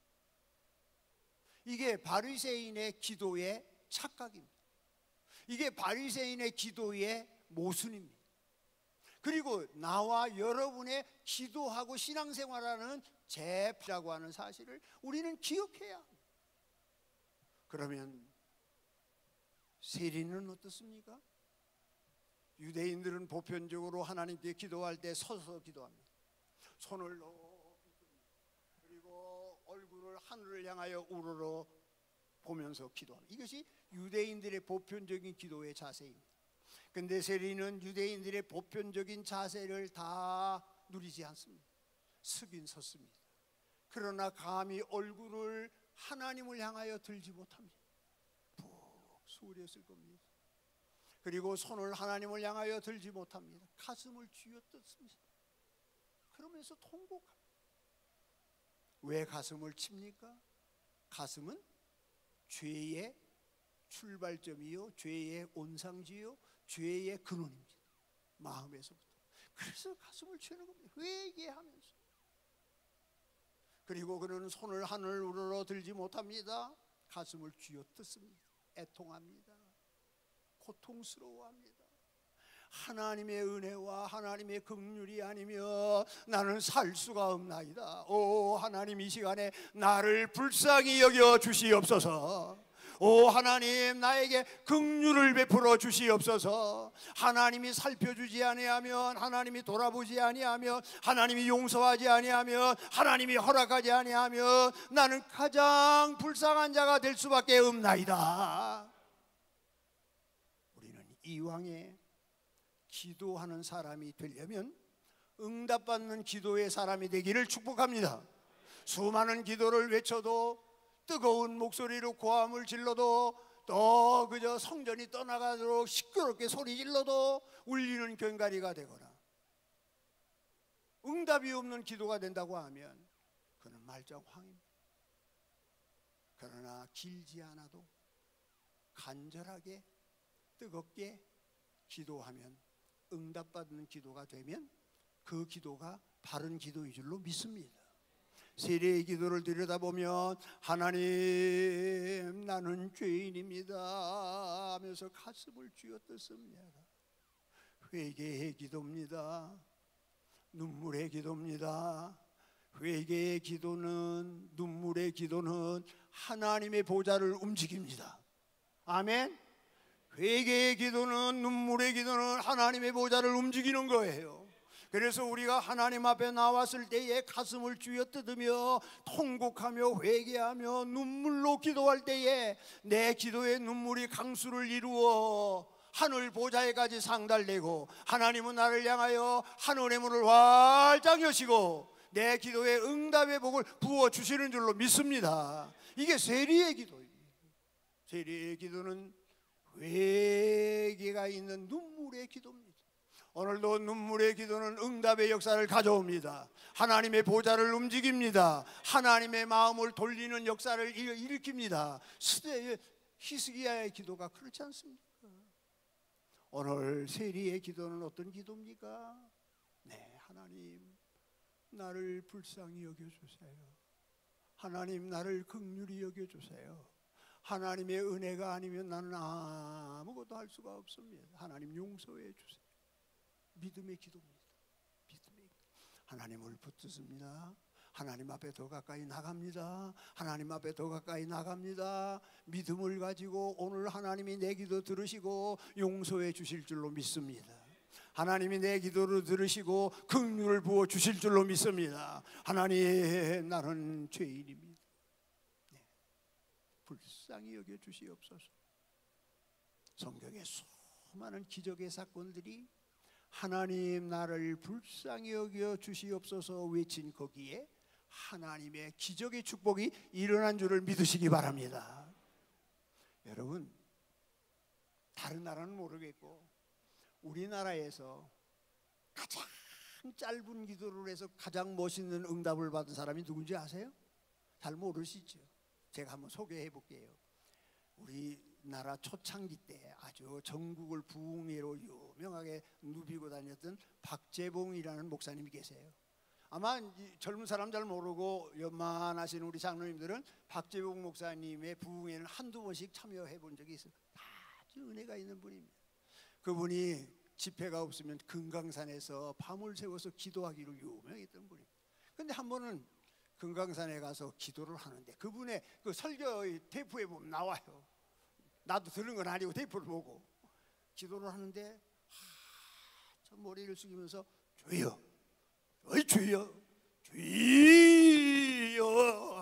이게 바리새인의 기도의 착각입니다. 이게 바리새인의 기도의 모순입니다. 그리고 나와 여러분의 기도하고 신앙생활하는 제라고 하는 사실을 우리는 기억해야 합니다. 그러면 세리는 어떻습니까? 유대인들은 보편적으로 하나님께 기도할 때 서서 기도합니다. 손을 높이 듭니다. 그리고 얼굴을 하늘을 향하여 우러러 보면서 기도합니다. 이것이 유대인들의 보편적인 기도의 자세입니다. 근데 세리는 유대인들의 보편적인 자세를 다 누리지 않습니다. 서긴 섰습니다. 그러나 감히 얼굴을 하나님을 향하여 들지 못합니다. 푹 수그렸을 겁니다. 그리고 손을 하나님을 향하여 들지 못합니다. 가슴을 쥐어뜯습니다. 그러면서 통곡합니다. 왜 가슴을 칩니까? 가슴은 죄의 출발점이요, 죄의 온상지요, 죄의 근원입니다. 마음에서부터. 그래서 가슴을 치는 겁니다. 회개하면서. 그리고 그는 손을 하늘 우러러 들지 못합니다. 가슴을 쥐어뜯습니다. 애통합니다. 고통스러워합니다. 하나님의 은혜와 하나님의 긍휼이 아니면 나는 살 수가 없나이다. 오 하나님, 이 시간에 나를 불쌍히 여겨 주시옵소서. 오 하나님, 나에게 긍휼을 베풀어 주시옵소서. 하나님이 살펴주지 아니하면, 하나님이 돌아보지 아니하면, 하나님이 용서하지 아니하면, 하나님이 허락하지 아니하면 나는 가장 불쌍한 자가 될 수밖에 없나이다. 우리는 이왕에 기도하는 사람이 되려면 응답받는 기도의 사람이 되기를 축복합니다. 수많은 기도를 외쳐도, 뜨거운 목소리로 고함을 질러도, 또 그저 성전이 떠나가도록 시끄럽게 소리 질러도 울리는 견가리가 되거나 응답이 없는 기도가 된다고 하면 그는 말짱황입니다. 그러나 길지 않아도 간절하게 뜨겁게 기도하면, 응답받는 기도가 되면 그 기도가 바른 기도인 줄로 믿습니다. 세리의 기도를 들여다보면 하나님, 나는 죄인입니다 하면서 가슴을 쥐어뜯습니다. 회개의 기도입니다. 눈물의 기도입니다. 회개의 기도는, 눈물의 기도는 하나님의 보좌를 움직입니다. 아멘. 회개의 기도는, 눈물의 기도는 하나님의 보좌를 움직이는 거예요. 그래서 우리가 하나님 앞에 나왔을 때에 가슴을 쥐어뜯으며 통곡하며 회개하며 눈물로 기도할 때에 내 기도의 눈물이 강수를 이루어 하늘 보좌에까지 상달되고, 하나님은 나를 향하여 하늘의 문을 활짝 여시고 내 기도의 응답의 복을 부어주시는 줄로 믿습니다. 이게 세리의 기도입니다. 세리의 기도는 회개가 있는 눈물의 기도입니다. 오늘도 눈물의 기도는 응답의 역사를 가져옵니다. 하나님의 보좌를 움직입니다. 하나님의 마음을 돌리는 역사를 일으킵니다. 시대의 히스기야의 기도가 그렇지 않습니까? 오늘 세리의 기도는 어떤 기도입니까? 네, 하나님, 나를 불쌍히 여겨주세요. 하나님, 나를 긍휼히 여겨주세요. 하나님의 은혜가 아니면 나는 아무것도 할 수가 없습니다. 하나님, 용서해 주세요. 믿음의 기도입니다. 믿음의 기도. 하나님을 붙드습니다. 하나님 앞에 더 가까이 나갑니다. 하나님 앞에 더 가까이 나갑니다. 믿음을 가지고 오늘 하나님이 내 기도 들으시고 용서해 주실 줄로 믿습니다. 하나님이 내 기도를 들으시고 긍휼을 부어 주실 줄로 믿습니다. 하나님, 나는 죄인입니다. 네. 불쌍히 여겨 주시옵소서. 성경의 수많은 기적의 사건들이 하나님, 나를 불쌍히 여겨 주시옵소서 외친 거기에 하나님의 기적의 축복이 일어난 줄을 믿으시기 바랍니다. 여러분, 다른 나라는 모르겠고 우리나라에서 가장 짧은 기도를 해서 가장 멋있는 응답을 받은 사람이 누군지 아세요? 잘 모르시죠? 제가 한번 소개해 볼게요. 우리나라 초창기 때 아주 전국을 부흥회로 유명하게 누비고 다녔던 박재봉이라는 목사님이 계세요. 아마 젊은 사람 잘 모르고 연만하신 우리 장로님들은 박재봉 목사님의 부흥회는 한두 번씩 참여해 본 적이 있어요. 아주 은혜가 있는 분입니다. 그분이 집회가 없으면 금강산에서 밤을 새워서 기도하기로 유명했던 분입니다. 근데 한 번은 금강산에 가서 기도를 하는데 그분의 그 설교 테이프에 보면 나와요. 나도 들은 건 아니고 테이프를 보고 기도를 하는데 저 머리를 숙이면서 주여, 주여, 주여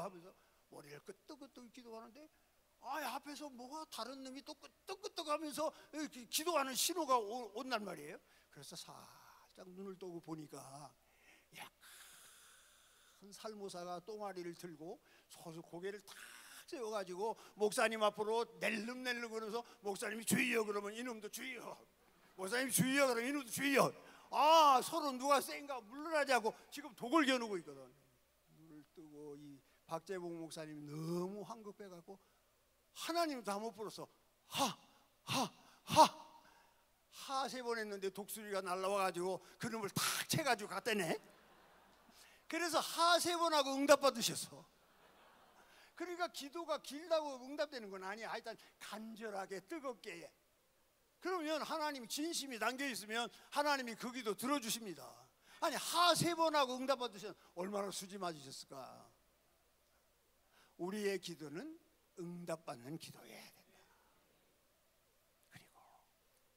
하면서 머리를 끄떡끄떡 기도하는데 앞에서 뭐가 다른 놈이 또 끄떡끄떡 하면서 기도하는 신호가 온단 말이에요. 그래서 살짝 눈을 뜨고 보니까 큰 살모사가 똥아리를 들고 서서 고개를 탁 세워가지고 목사님 앞으로 낼름낼름 그러면서 목사님이 주여 그러면 이놈도 주여, 목사님이 주여 그러면 이놈도 주여. 서로 누가 센가 물러나자고 지금 독을 겨누고 있거든. 눈을 뜨고 이 박재봉 목사님이 너무 황급해갖고 하나님 다 못 불었어. 하 세 번 했는데 독수리가 날라와가지고 그놈을 탁 채가지고 갔다네. 그래서 하 세 번 하고 응답 받으셨어. 그러니까 기도가 길다고 응답되는 건 아니야. 하여튼 간절하게 뜨겁게. 그러면 하나님이 진심이 담겨 있으면 하나님이 그 기도 들어주십니다. 아니 하 세 번 하고 응답 받으셨으면 얼마나 수지 맞으셨을까. 우리의 기도는 응답받는 기도여야 된다. 그리고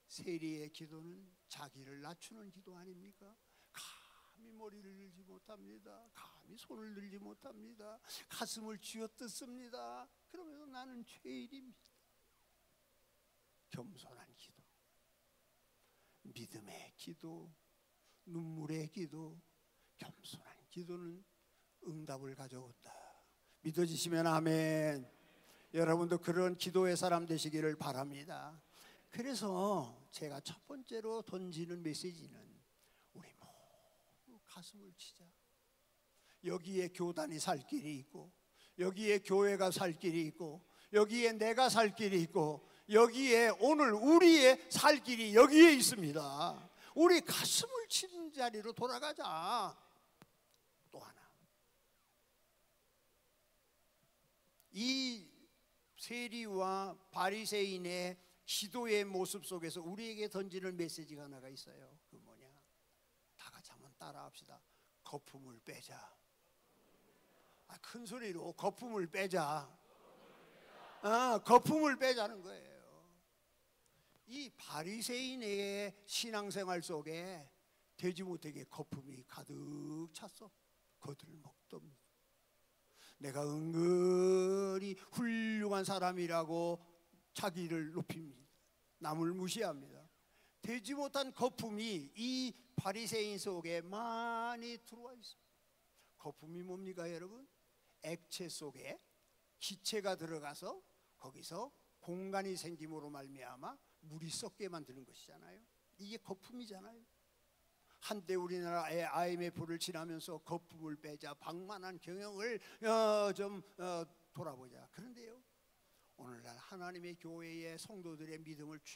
세리의 기도는 자기를 낮추는 기도 아닙니까? 감히 머리를 들지 못합니다. 감히 손을 들지 못합니다. 가슴을 쥐어뜯습니다. 그러면서 나는 죄인입니다. 겸손한 기도, 믿음의 기도, 눈물의 기도, 겸손한 기도는 응답을 가져온다. 믿어지시면 아멘. 여러분도 그런 기도의 사람 되시기를 바랍니다. 그래서 제가 첫 번째로 던지는 메시지는 우리 모두 가슴을 치자. 여기에 교단이 살 길이 있고, 여기에 교회가 살 길이 있고, 여기에 내가 살 길이 있고, 여기에 오늘 우리의 살 길이 여기에 있습니다. 우리 가슴을 치는 자리로 돌아가자. 또 하나, 이 세리와 바리새인의 기도의 모습 속에서 우리에게 던지는 메시지가 하나가 있어요. 그 뭐냐? 다 같이 한번 따라합시다. 거품을 빼자. 큰 소리로 거품을 빼자. 거품을 빼자는 거예요. 이 바리새인의 신앙생활 속에 되지 못하게 거품이 가득 찼어. 거들먹던. 내가 은근히 훌륭한 사람이라고 자기를 높입니다. 남을 무시합니다. 되지 못한 거품이 이 바리새인 속에 많이 들어와 있습니다. 거품이 뭡니까 여러분? 액체 속에 기체가 들어가서 거기서 공간이 생김으로 말미암아 물이 썩게 만드는 것이잖아요. 이게 거품이잖아요. 한때 우리나라의 IMF를 지나면서 거품을 빼자, 방만한 경영을 돌아보자. 그런데요, 오늘날 하나님의 교회의 성도들의 믿음을 쫙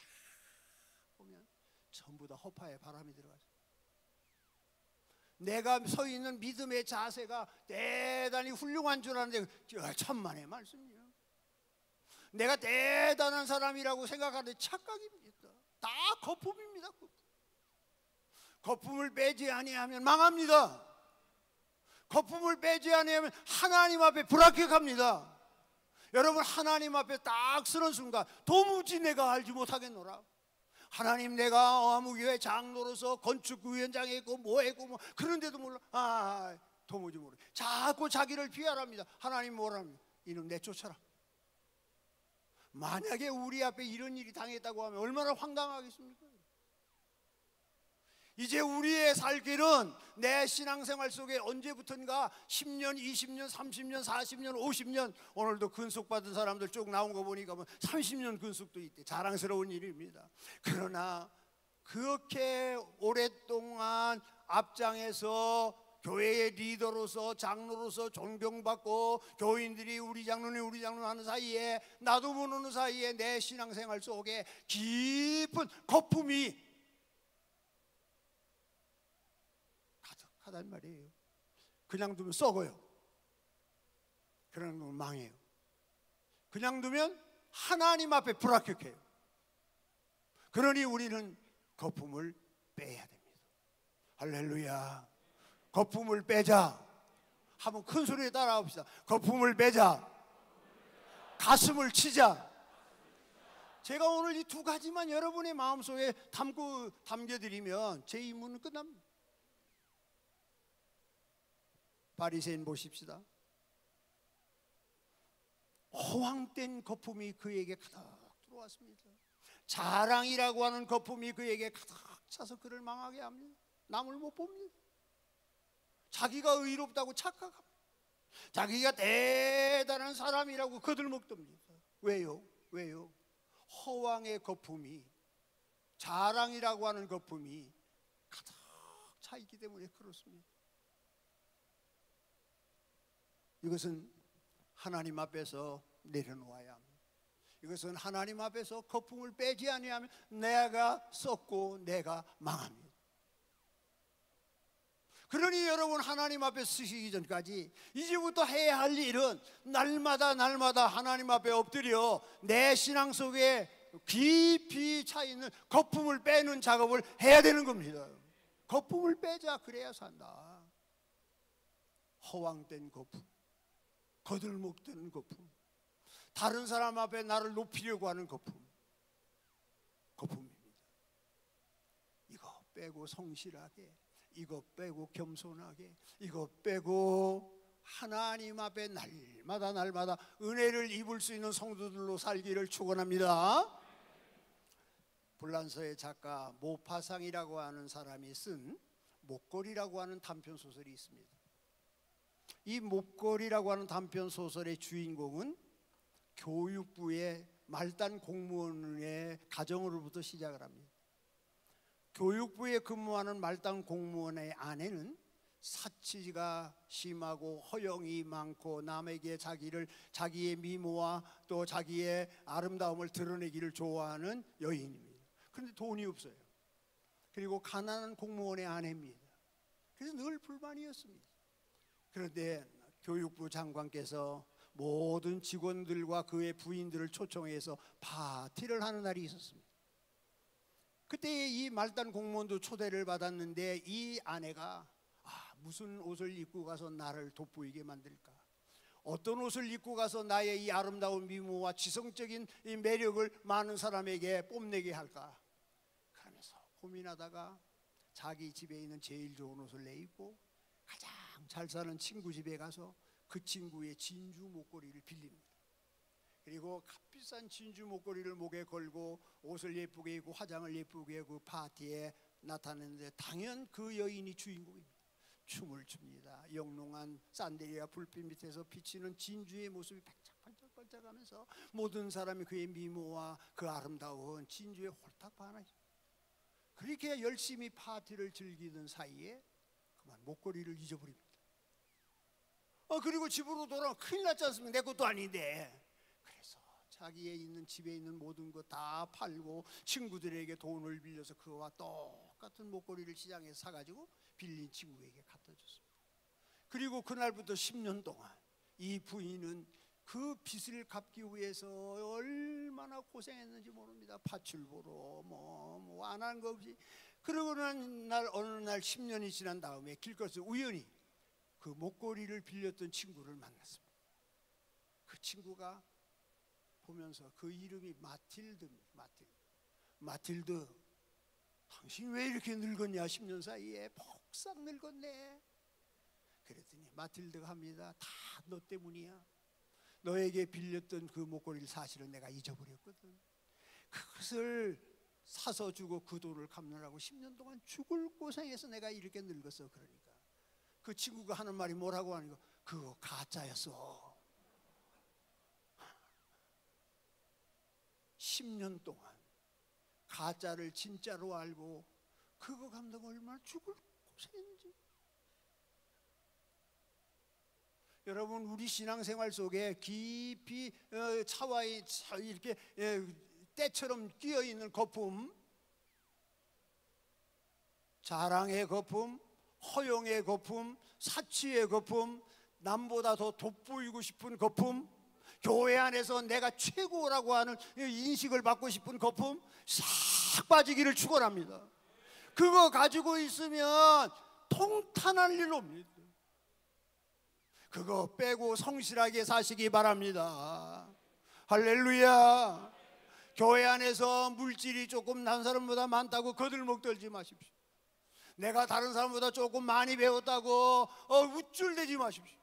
보면 전부 다 허파에 바람이 들어가죠. 내가 서 있는 믿음의 자세가 대단히 훌륭한 줄 아는데 천만의 말씀이에요. 내가 대단한 사람이라고 생각하는데 착각입니다. 다 거품입니다. 거품을 빼지 아니하면 망합니다. 거품을 빼지 아니하면 하나님 앞에 불합격합니다. 여러분, 하나님 앞에 딱 서는 순간 도무지 내가 알지 못하겠노라. 하나님, 내가 아무교회 장로로서 건축위원장에 있고 뭐에 있고 뭐 그런데도 몰라. 도무지 모르. 자꾸 자기를 비하랍니다. 하나님 뭐랍니까? 이놈 내쫓아라. 만약에 우리 앞에 이런 일이 당했다고 하면 얼마나 황당하겠습니까? 이제 우리의 살 길은 내 신앙생활 속에 언제부턴가 10년, 20년, 30년, 40년, 50년, 오늘도 근속받은 사람들 쭉 나온 거 보니까 뭐 30년 근속도 있대. 자랑스러운 일입니다. 그러나 그렇게 오랫동안 앞장에서 교회의 리더로서 장로로서 존경받고 교인들이 우리 장로님 하는 사이에 나도 모르는 사이에 내 신앙생활 속에 깊은 거품이 가득하단 말이에요. 그냥 두면 썩어요. 그냥 두면 망해요. 그냥 두면 하나님 앞에 불합격해요. 그러니 우리는 거품을 빼야 됩니다. 할렐루야. 거품을 빼자. 한번 큰 소리에 따라합시다. 거품을 빼자. 가슴을 치자. 제가 오늘 이 두 가지만 여러분의 마음속에 담겨드리면 제 임무는 끝납니다. 바리새인 보십시다. 허황된 거품이 그에게 가득 들어왔습니다. 자랑이라고 하는 거품이 그에게 가득 차서 그를 망하게 합니다. 남을 못 봅니다. 자기가 의롭다고 착각합니다. 자기가 대단한 사람이라고 거들먹답니다. 왜요? 허황의 거품이, 자랑이라고 하는 거품이 가득 차 있기 때문에 그렇습니다. 이것은 하나님 앞에서 내려놓아야 합니다. 이것은 하나님 앞에서 거품을 빼지 아니하면 내가 썩고 내가 망합니다. 그러니 여러분, 하나님 앞에 서시기 전까지 이제부터 해야 할 일은 날마다 하나님 앞에 엎드려 내 신앙 속에 깊이 차 있는 거품을 빼는 작업을 해야 되는 겁니다. 거품을 빼자. 그래야 산다. 허황된 거품, 거들먹대는 거품, 다른 사람 앞에 나를 높이려고 하는 거품입니다. 이거 빼고 성실하게, 이거 빼고 겸손하게, 이거 빼고 하나님 앞에 날마다 은혜를 입을 수 있는 성도들로 살기를 축원합니다. 불란서의 작가 모파상이라고 하는 사람이 쓴 목걸이라고 하는 단편 소설이 있습니다. 이 목걸이라고 하는 단편 소설의 주인공은 교육부의 말단 공무원의 가정으로부터 시작을 합니다. 교육부에 근무하는 말단 공무원의 아내는 사치가 심하고 허영이 많고 남에게 자기의 미모와 또 자기의 아름다움을 드러내기를 좋아하는 여인입니다. 그런데 돈이 없어요. 그리고 가난한 공무원의 아내입니다. 그래서 늘 불만이었습니다. 그런데 교육부 장관께서 모든 직원들과 그의 부인들을 초청해서 파티를 하는 날이 있었습니다. 그때 이 말단 공무원도 초대를 받았는데 이 아내가 무슨 옷을 입고 가서 나를 돋보이게 만들까? 어떤 옷을 입고 가서 나의 이 아름다운 미모와 지성적인 이 매력을 많은 사람에게 뽐내게 할까? 그러면서 고민하다가 자기 집에 있는 제일 좋은 옷을 내입고 가장 잘 사는 친구 집에 가서 그 친구의 진주 목걸이를 빌립니다. 그리고 값비싼 진주 목걸이를 목에 걸고 옷을 예쁘게 입고 화장을 예쁘게 하고 파티에 나타났는데 당연 그 여인이 주인공입니다. 춤을 춥니다. 영롱한 산데리아 불빛 밑에서 비치는 진주의 모습이 반짝반짝하면서 모든 사람이 그의 미모와 그 아름다운 진주에 홀딱 반하죠. 그렇게 열심히 파티를 즐기던 사이에 그만 목걸이를 잊어버립니다. 그리고 집으로 돌아오면 큰일 났지 않습니까? 내 것도 아닌데. 그래서 자기의 있는 집에 있는 모든 것 다 팔고 친구들에게 돈을 빌려서 그와 똑같은 목걸이를 시장에서 사가지고 빌린 친구에게 갖다 줬습니다. 그리고 그날부터 10년 동안 이 부인은 그 빚을 갚기 위해서 얼마나 고생했는지 모릅니다. 팥줄 보러 뭐 안 한 거 없이. 그러고는 어느 날 10년이 지난 다음에 길거리에서 우연히 그 목걸이를 빌렸던 친구를 만났습니다. 그 친구가 보면서 그 이름이 마틸드입니다. 마틸드, 당신 왜 이렇게 늙었냐? 10년 사이에 폭삭 늙었네. 그랬더니 마틸드가 합니다. 다 너 때문이야. 너에게 빌렸던 그 목걸이를 사실은 내가 잊어버렸거든. 그것을 사서 주고 그 돈을 갚느라고 10년 동안 죽을 고생해서 내가 이렇게 늙었어. 그러니까 그 친구가 하는 말이 뭐라고 하는 거? 그거 가짜였어. 10년 동안 가짜를 진짜로 알고 그거 갚는다고 얼마나 죽을 고생했는지. 여러분, 우리 신앙생활 속에 깊이 차와에 이렇게 때처럼 끼어있는 거품, 자랑의 거품, 허용의 거품, 사치의 거품, 남보다 더 돋보이고 싶은 거품, 교회 안에서 내가 최고라고 하는 인식을 받고 싶은 거품, 싹 빠지기를 축원합니다. 그거 가지고 있으면 통탄할 일 없습니다. 그거 빼고 성실하게 사시기 바랍니다. 할렐루야. 교회 안에서 물질이 조금 난 사람보다 많다고 거들먹 떨지 마십시오. 내가 다른 사람보다 조금 많이 배웠다고 우쭐대지 마십시오.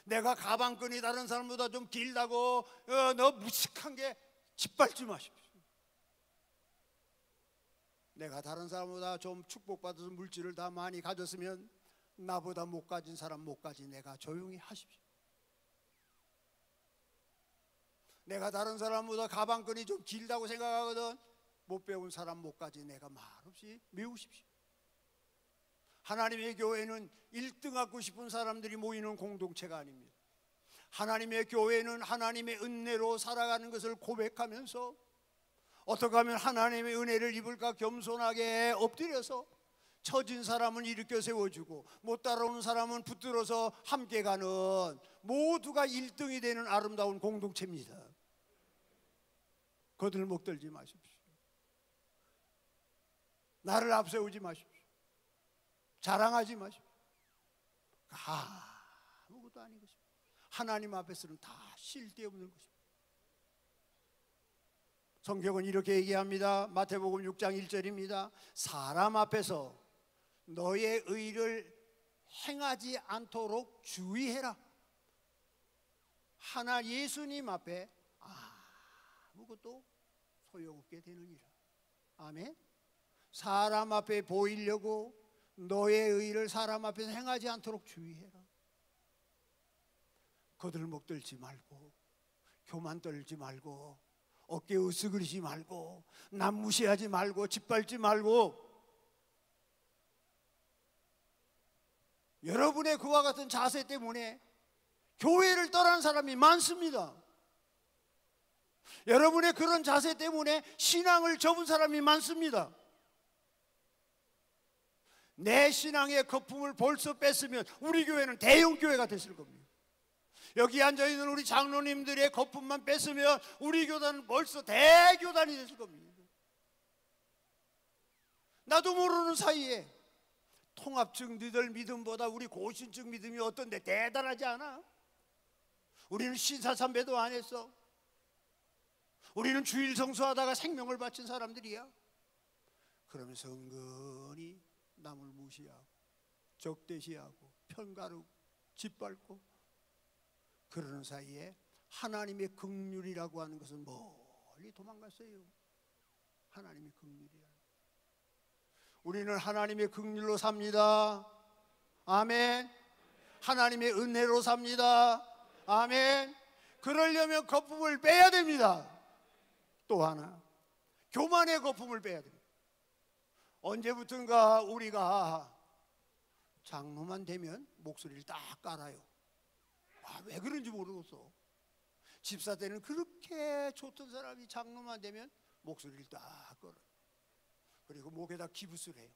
내가 가방끈이 다른 사람보다 좀 길다고 너 무식한 게 짓밟지 마십시오. 내가 다른 사람보다 좀 축복받아서 물질을 다 많이 가졌으면 나보다 못 가진 사람 못 가진 내가 조용히 하십시오. 내가 다른 사람보다 가방끈이 좀 길다고 생각하거든 못 배운 사람 못 가진 내가 말없이 메우십시오. 하나님의 교회는 1등 하고 싶은 사람들이 모이는 공동체가 아닙니다. 하나님의 교회는 하나님의 은혜로 살아가는 것을 고백하면서 어떻게 하면 하나님의 은혜를 입을까 겸손하게 엎드려서 처진 사람은 일으켜 세워주고 못 따라오는 사람은 붙들어서 함께 가는 모두가 1등이 되는 아름다운 공동체입니다. 거들먹 떨지 마십시오. 나를 앞세우지 마십시오. 자랑하지 마십시오. 아무것도 아닌 것입니다. 하나님 앞에서는 다 쓸데없는 것입니다. 성경은 이렇게 얘기합니다. 마태복음 6장 1절입니다. 사람 앞에서 너의 의를 행하지 않도록 주의해라. 하나 예수님 앞에 아무것도 소용없게 되느니라. 아멘. 사람 앞에 보이려고 너의 의를 사람 앞에서 행하지 않도록 주의해라. 거들먹 떨지 말고 교만 떨지 말고 어깨 으스그리지 말고 남 무시하지 말고 짓밟지 말고. 여러분의 그와 같은 자세 때문에 교회를 떠난 사람이 많습니다. 여러분의 그런 자세 때문에 신앙을 접은 사람이 많습니다. 내 신앙의 거품을 벌써 뺐으면 우리 교회는 대형 교회가 됐을 겁니다. 여기 앉아있는 우리 장로님들의 거품만 뺐으면 우리 교단은 벌써 대교단이 됐을 겁니다. 나도 모르는 사이에 통합증 너희들 믿음보다 우리 고신증 믿음이 어떤데 대단하지 않아? 우리는 신사참배도 안 했어. 우리는 주일 성수하다가 생명을 바친 사람들이야. 그러면서 은근히 남을 무시하고 적대시하고 편가르고 짓밟고 그러는 사이에 하나님의 긍휼이라고 하는 것은 멀리 도망갔어요. 하나님의 긍휼이야. 우리는 하나님의 긍휼로 삽니다. 아멘. 하나님의 은혜로 삽니다. 아멘. 그러려면 거품을 빼야 됩니다. 또 하나, 교만의 거품을 빼야 됩니다. 언제부턴가 우리가 장로만 되면 목소리를 딱 깔아요. 왜 그런지 모르겠어. 집사 때는 그렇게 좋던 사람이 장로만 되면 목소리를 딱 걸어요. 그리고 목에다 기붓을 해요.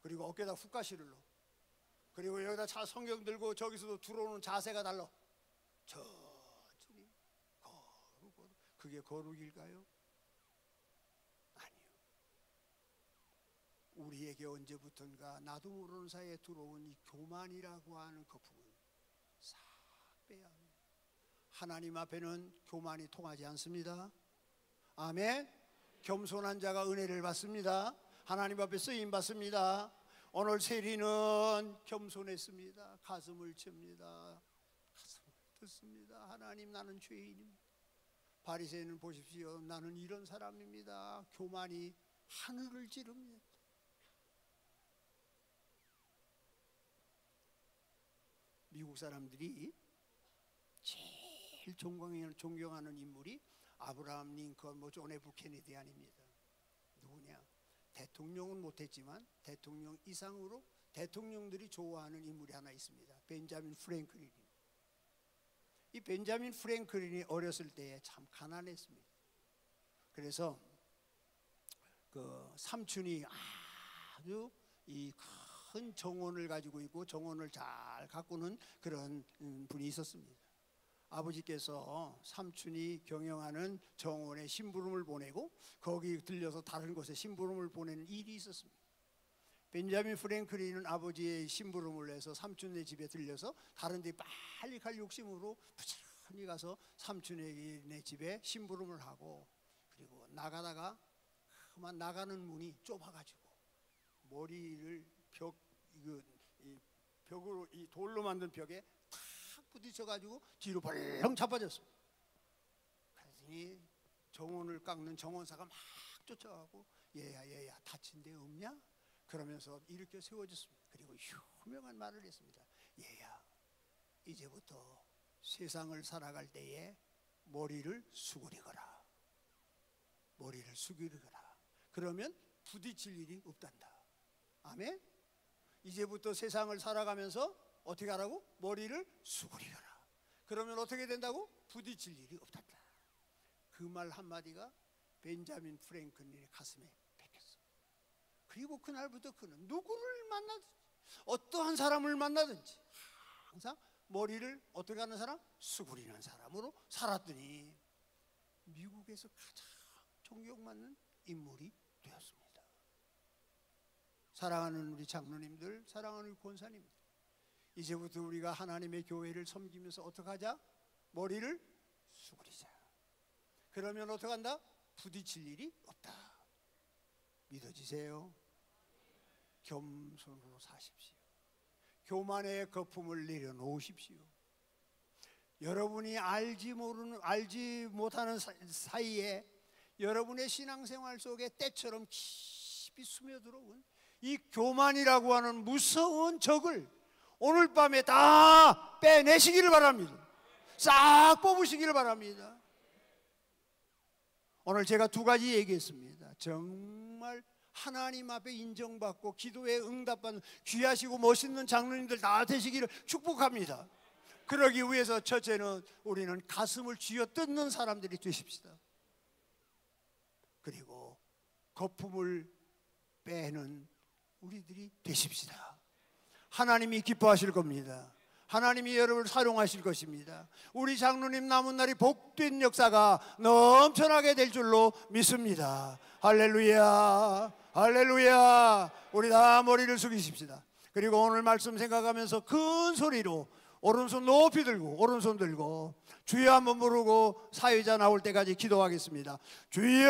그리고 어깨에다 훅가시를 넣어. 그리고 여기다 성경 들고 저기서도 들어오는 자세가 달라. 천천히 거룩. 그게 거룩일까요? 아니요. 우리에게 언제부턴가 나도 모르는 사이에 들어온 이 교만이라고 하는 거품을 싹 빼야 합니다. 하나님 앞에는 교만이 통하지 않습니다. 아멘. 겸손한 자가 은혜를 받습니다. 하나님 앞에 쓰임 받습니다. 오늘 세리는 겸손했습니다. 가슴을 칩니다. 가슴을 듣습니다. 하나님, 나는 죄인입니다. 바리새인은 보십시오. 나는 이런 사람입니다. 교만이 하늘을 찌릅니다. 미국 사람들이 제일 존경하는 인물이 아브라함 링컨, 존 F 케네디 아닙니다. 누구냐? 대통령은 못했지만 대통령 이상으로 대통령들이 좋아하는 인물이 하나 있습니다. 벤자민 프랭클린. 이 벤자민 프랭클린이 어렸을 때에 참 가난했습니다. 그래서 그 삼촌이 아주 이 큰 정원을 가지고 있고 정원을 잘 가꾸는 그런 분이 있었습니다. 아버지께서 삼촌이 경영하는 정원에 심부름을 보내고 거기 들려서 다른 곳에 심부름을 보내는 일이 있었습니다. 벤자민 프랭클린은 아버지의 심부름을 해서 삼촌네 집에 들려서 다른 데 빨리 갈 욕심으로 부지런히 가서 삼촌네 집에 심부름을 하고, 그리고 나가다가 그만 나가는 문이 좁아가지고 머리를 벽으로 이 돌로 만든 벽에 탁 부딪혀가지고 뒤로 벌렁 자빠졌습니다. 그러더니 정원을 깎는 정원사가 막 쫓아가고 얘야 다친 데 없냐? 그러면서 일으켜 세워졌습니다. 그리고 유명한 말을 했습니다. 얘야, 이제부터 세상을 살아갈 때에 머리를 숙이거라. 머리를 숙이거라. 그러면 부딪힐 일이 없단다. 아멘? 이제부터 세상을 살아가면서 어떻게 하라고? 머리를 숙이거라. 그러면 어떻게 된다고? 부딪힐 일이 없단다. 그 말 한마디가 벤자민 프랭클린의 가슴에 박혔어. 그리고 그날부터 그는 누구를 만나든지 어떠한 사람을 만나든지 항상 머리를 어떻게 하는 사람? 수그리는 사람으로 살았더니 미국에서 가장 존경받는 인물이 되었습니다. 사랑하는 우리 장로님들, 사랑하는 우리 권사님들, 이제부터 우리가 하나님의 교회를 섬기면서 어떻게 하자? 머리를 수그리자. 그러면 어떻게 한다? 부딪힐 일이 없다. 믿어지세요? 겸손으로 사십시오. 교만의 거품을 내려놓으십시오. 여러분이 알지 못하는 사이에 여러분의 신앙생활 속에 때처럼 깊이 스며들어온 이 교만이라고 하는 무서운 적을 오늘 밤에 다 빼내시기를 바랍니다. 싹 뽑으시기를 바랍니다. 오늘 제가 두 가지 얘기했습니다. 정말 하나님 앞에 인정받고 기도에 응답받는 귀하시고 멋있는 장로님들 다 되시기를 축복합니다. 그러기 위해서 첫째는 우리는 가슴을 쥐어뜯는 사람들이 되십시다. 그리고 거품을 빼는 우리들이 되십시다. 하나님이 기뻐하실 겁니다. 하나님이 여러분을 사용하실 것입니다. 우리 장로님 남은 날이 복된 역사가 넘쳐나게 될 줄로 믿습니다. 할렐루야, 할렐루야. 우리 다 머리를 숙이십시다. 그리고 오늘 말씀 생각하면서 큰 소리로 오른손 높이 들고, 오른손 들고 주여 한번 부르고 사회자 나올 때까지 기도하겠습니다. 주여.